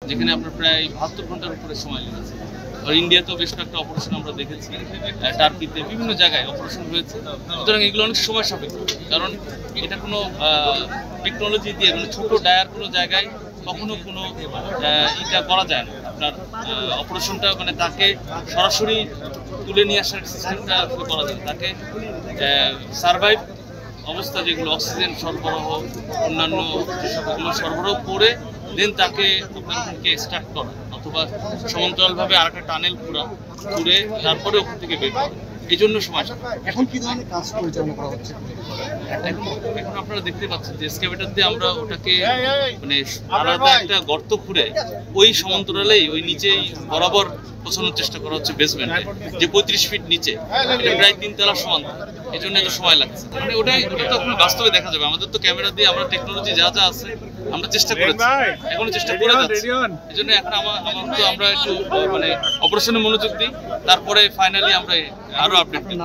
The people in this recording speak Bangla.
যেখানে আপনার প্রায় 72 ঘন্টার উপরে সময় লেগেছে। আর ইন্ডিয়াতেও বেশ কয়েকটা অপারেশন আমরা দেখেছি, টার্কিতে বিভিন্ন জায়গায় অপারেশন হয়েছে। সুতরাং এগুলো অনেক সময় সাপেক্ষ, কারণ এটা কোনো টেকনোলজি দিয়ে মানে ছোট ডায়ার কোনো জায়গায় কখনো কোনো এটা করা যায় না। আপনার অপারেশনটা মানে তাকে সরাসরি তুলে নিয়ে আসার সিস্টেমটা করা যায়, তাকে সার্ভাইভ অবস্থা যেগুলো অক্সিজেন সরবরাহ অন্যান্য যেসবগুলো সরবরাহ করে দেন তাকে ওখান থেকে স্টার্ট করা অথবা সমান্তরালভাবে আর একটা টানেল ঘুরে তারপরে ওখান থেকে বের করা, এই জন্য সময়। এখন কি ধরনের কাজ পরিচালনা করা হচ্ছে? এখন আপনারা দেখতে পাচ্ছেন যে এক্সকাভেটর দিয়ে আমরা ওটাকে মানে আলাদা একটা গর্ত খুঁড়ে ওই সমান্তরালেই ওই নিচেই বরাবর পৌঁছানোর চেষ্টা করা হচ্ছে বেসমেন্টে, যে 35 ফিট নিচে, এটা প্রায় 3 তলা সমান, এই জন্য এত সময় লাগছে। মানে ওটা তো এখন বাস্তবে দেখা যাবে। আমাদের তো ক্যামেরা দিয়ে আমরা টেকনোলজি যা যা আছে আমরা চেষ্টা করেছি, এখনো চেষ্টা করে যাচ্ছি। এই জন্য এখন আমরা একটু মানে অপারেশনে মনোযোগ দিই, তারপরে ফাইনালি আমরা আরো আপডেট দিই।